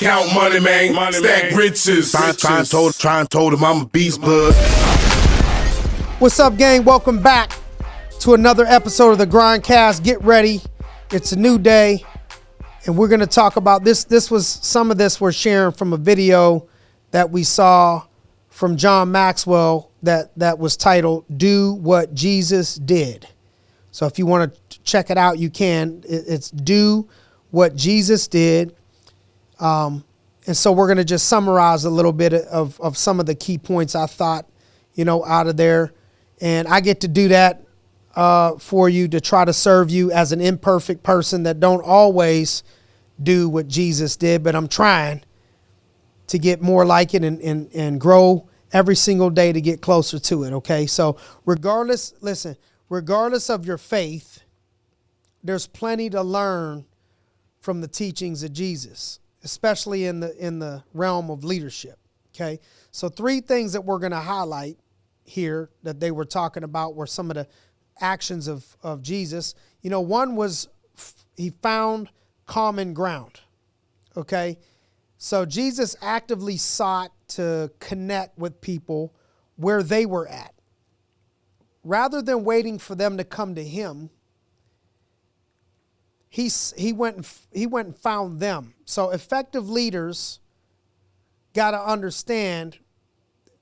Count money, man. Stack riches. Try and told him I'm a beast blood. What's up, gang? Welcome back to another episode of the GRINDcast. Get ready. It's a new day, and we're going to talk about this. Some of this we're sharing from a video that we saw from John Maxwell that was titled, Do What Jesus Did. So if you want to check it out, you can. It's Do What Jesus Did. And so we're going to just summarize a little bit of some of the key points I thought, out of there. And I get to do that for you to try to serve you as an imperfect person that don't always do what Jesus did, but I'm trying to get more like it and grow every single day to get closer to it, okay? So regardless of your faith, there's plenty to learn from the teachings of Jesus, especially in the realm of leadership, okay? So 3 things that we're going to highlight here that they were talking about were some of the actions of Jesus. One was he found common ground, okay? So Jesus actively sought to connect with people where they were at. Rather than waiting for them to come to him, he went and found them. So effective leaders got to understand,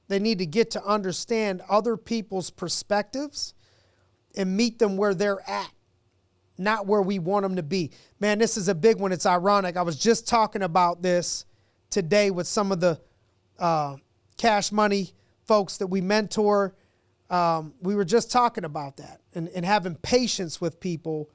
they need to get to understand other people's perspectives and meet them where they're at, not where we want them to be. Man, this is a big one. It's ironic. I was just talking about this today with some of the cash money folks that we mentor. We were just talking about that and having patience with people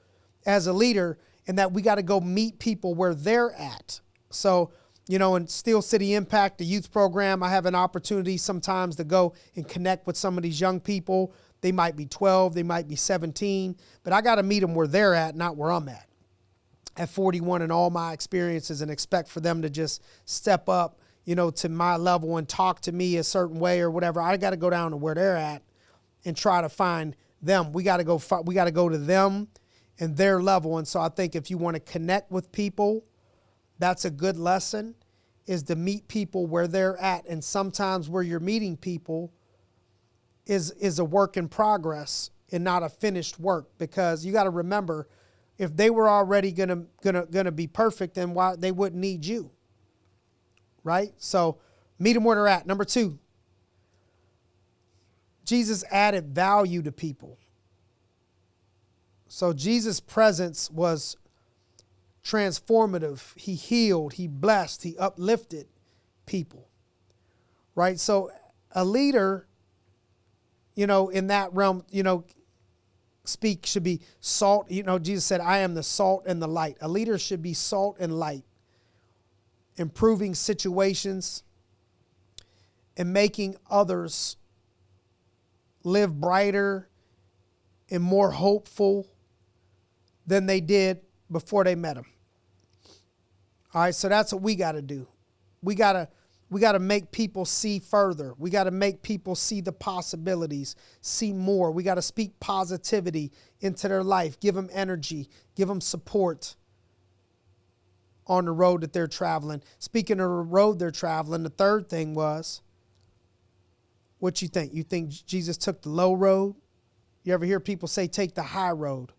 as a leader, and that we got to go meet people where they're at. So, in Steel City Impact, the youth program, I have an opportunity sometimes to go and connect with some of these young people. They might be 12, they might be 17, but I got to meet them where they're at, not where I'm at 41 in all my experiences, and expect for them to just step up, to my level and talk to me a certain way or whatever. I got to go down to where they're at and try to find them. We got to go to them and their level. And so I think if you want to connect with people, that's a good lesson, is to meet people where they're at. And sometimes where you're meeting people is a work in progress and not a finished work, because you got to remember, if they were already gonna be perfect, then why they wouldn't need you, right? So meet them where they're at. Number 2, Jesus added value to people. So Jesus' presence was transformative. He healed, he blessed, he uplifted people, right? So a leader, in that realm, should be salt. Jesus said, I am the salt and the light. A leader should be salt and light, improving situations and making others live brighter and more hopeful than they did before they met him. All right, so that's what we got to do. We got to make people see further. We got to make people see the possibilities, see more. We got to speak positivity into their life, give them energy, give them support on the road that they're traveling. Speaking of the road they're traveling, the 3rd thing was, what you think? You think Jesus took the low road? You ever hear people say, take the high road?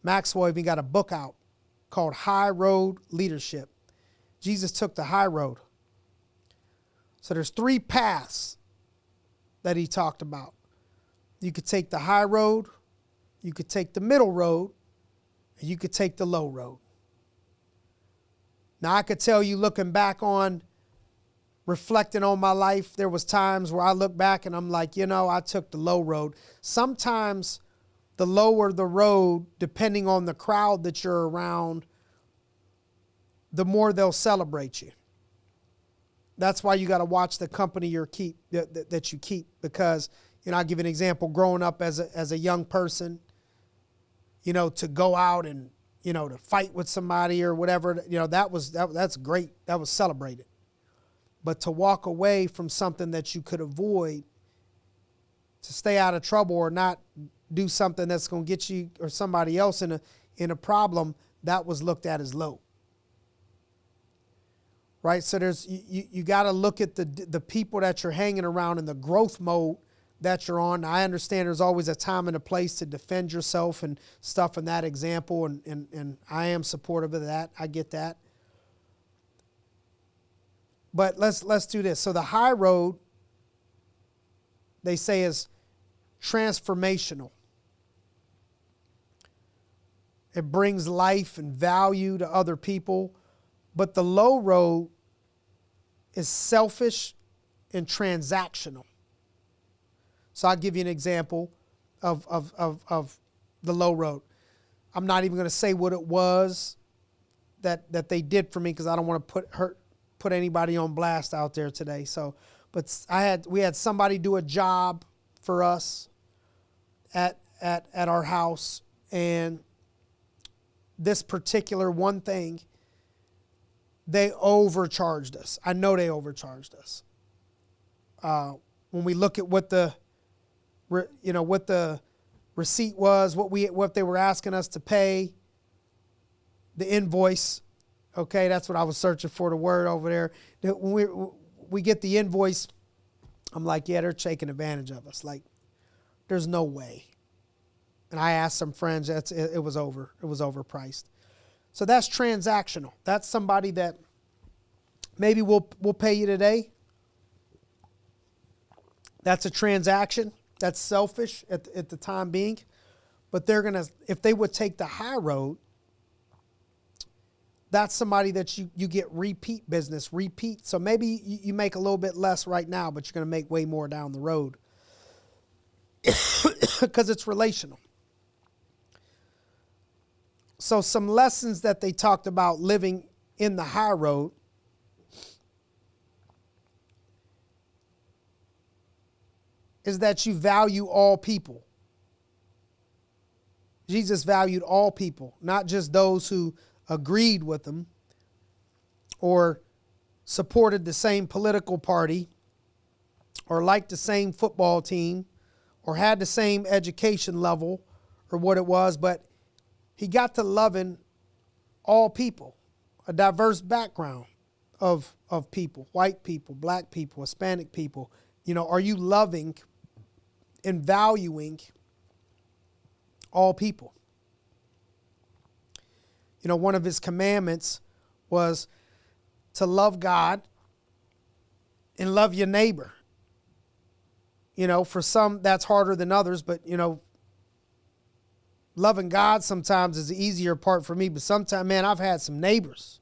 Maxwell even got a book out called High Road Leadership. Jesus took the high road. So there's 3 paths that he talked about. You could take the high road, you could take the middle road, and you could take the low road. Now I could tell you, looking back on, reflecting on my life, there was times where I look back and I'm like, I took the low road. Sometimes the lower the road, depending on the crowd that you're around, the more they'll celebrate you. That's why you got to watch the company that you keep, because, I'll give you an example. Growing up as a young person, to go out and, to fight with somebody or whatever, that's great. That was celebrated. But to walk away from something that you could avoid, to stay out of trouble or not do something that's going to get you or somebody else in a problem, that was looked at as low. right? So you got to look at the people that you're hanging around in the growth mode that you're on. I understand there's always a time and a place to defend yourself and stuff in that example, and I am supportive of that. I get that. But let's do this. So the high road, they say, is transformational. It brings life and value to other people. But the low road is selfish and transactional. So I'll give you an example of the low road. I'm not even going to say what it was that they did for me, because I don't want to put anybody on blast out there today. So, but we had somebody do a job for us at our house, and this particular one thing, they overcharged us. I know they overcharged us. When we look at what the receipt was, what they were asking us to pay, the invoice. Okay, that's what I was searching for, the word over there. When we get the invoice, I'm like, yeah, they're taking advantage of us. Like, there's no way. And I asked some friends, it was overpriced. So that's transactional. That's somebody that maybe we'll pay you today. That's a transaction. That's selfish at the time being. But they're going to, if they would take the high road, that's somebody that you get repeat business, repeat. So maybe you make a little bit less right now, but you're going to make way more down the road because it's relational. So some lessons that they talked about living in the high road is that you value all people. Jesus valued all people, not just those who agreed with him or supported the same political party or liked the same football team or had the same education level or what it was, but he got to loving all people, a diverse background of people, white people, black people, Hispanic people. You know, are you loving and valuing all people? You know, one of his commandments was to love God and love your neighbor. You know, for some that's harder than others, but, you know, loving God sometimes is the easier part for me. But sometimes, man, I've had some neighbors.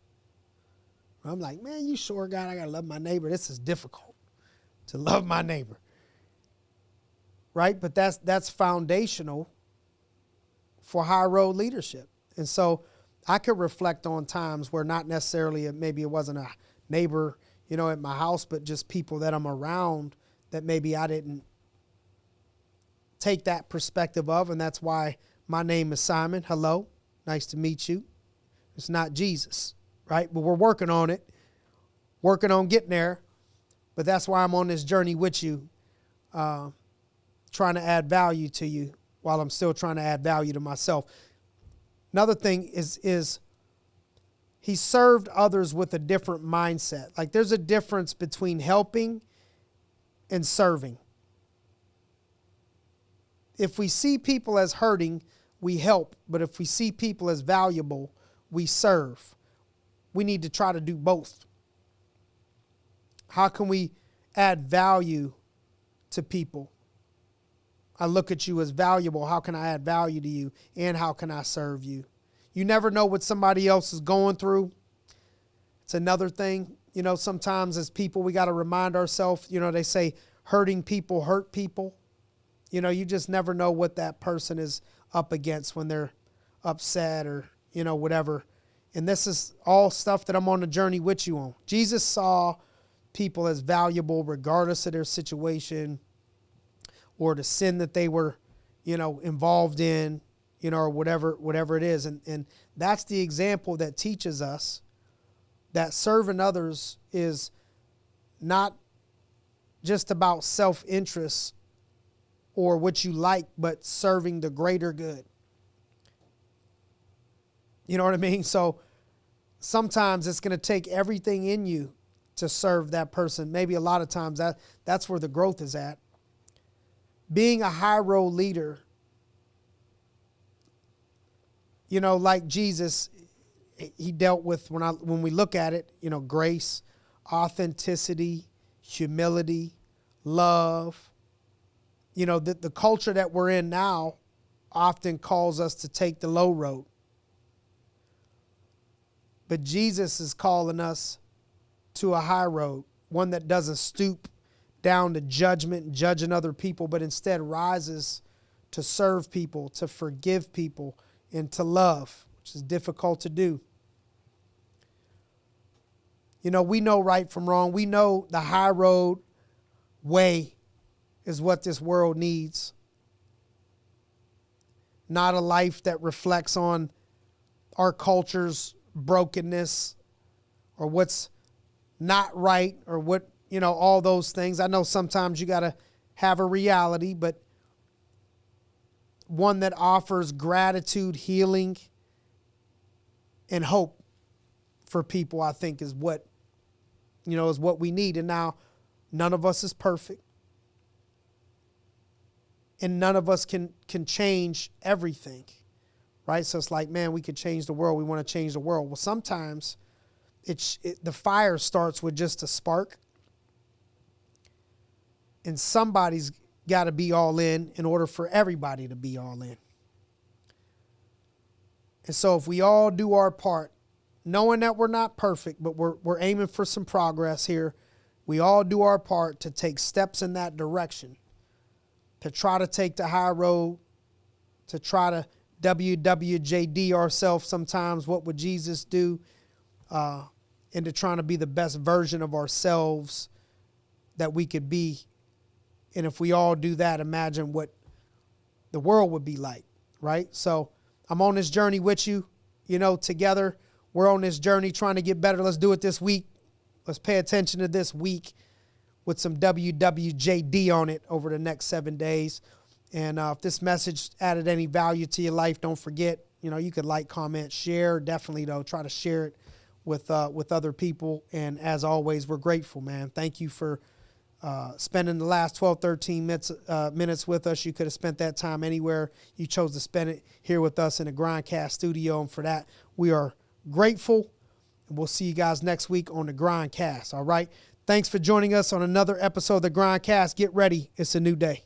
I'm like, man, you sure, God, I got to love my neighbor? This is difficult to love my neighbor. Right? But that's foundational for high road leadership. And so I could reflect on times where not necessarily, maybe it wasn't a neighbor, you know, at my house, but just people that I'm around that maybe I didn't take that perspective of. And that's why my name is Simon. Hello. Nice to meet you. It's not Jesus, right? But we're working on it, working on getting there. But that's why I'm on this journey with you, trying to add value to you while I'm still trying to add value to myself. Another thing is he served others with a different mindset. Like, there's a difference between helping and serving. If we see people as hurting, we help. But if we see people as valuable, we serve. We need to try to do both. How can we add value to people? I look at you as valuable. How can I add value to you? And how can I serve you? You never know what somebody else is going through. It's another thing. You know, sometimes as people, we got to remind ourselves, you know, they say hurting people hurt people. You know, you just never know what that person is up against when they're upset or, you know, whatever. And this is all stuff that I'm on the journey with you on. Jesus saw people as valuable regardless of their situation or the sin that they were, you know, involved in, you know, or whatever it is. And that's the example that teaches us that serving others is not just about self-interest or what you like, but serving the greater good. You know what I mean? So sometimes it's going to take everything in you to serve that person. Maybe a lot of times that's where the growth is at. Being a high road leader, you know, like Jesus, he dealt with, when we look at it, you know, grace, authenticity, humility, love. You know, the culture that we're in now often calls us to take the low road. But Jesus is calling us to a high road, one that doesn't stoop down to judgment and judging other people, but instead rises to serve people, to forgive people, and to love, which is difficult to do. You know, we know right from wrong. We know the high road way is what this world needs. Not a life that reflects on our culture's brokenness or what's not right or what, you know, all those things. I know sometimes you got to have a reality, but one that offers gratitude, healing, and hope for people, I think is what, you know, is what we need. And now none of us is perfect. And none of us can change everything, right? So it's like, man, we could change the world. We want to change the world. Well, sometimes the fire starts with just a spark. And somebody's got to be all in order for everybody to be all in. And so if we all do our part, knowing that we're not perfect, but we're aiming for some progress here, we all do our part to take steps in that direction, to try to take the high road, to try to WWJD ourselves sometimes. What would Jesus do? Into trying to be the best version of ourselves that we could be. And if we all do that, imagine what the world would be like, right? So I'm on this journey with you, you know, together. We're on this journey trying to get better. Let's do it this week. Let's pay attention to this week with some WWJD on it over the next 7 days. And if this message added any value to your life, don't forget, you know, you could like, comment, share. Definitely, though, try to share it with other people. And as always, we're grateful, man. Thank you for spending the last 12, 13 minutes with us. You could have spent that time anywhere. You chose to spend it here with us in the GRINDcast studio. And for that, we are grateful. And we'll see you guys next week on the GRINDcast. All right. Thanks for joining us on another episode of the GRINDcast. Get ready. It's a new day.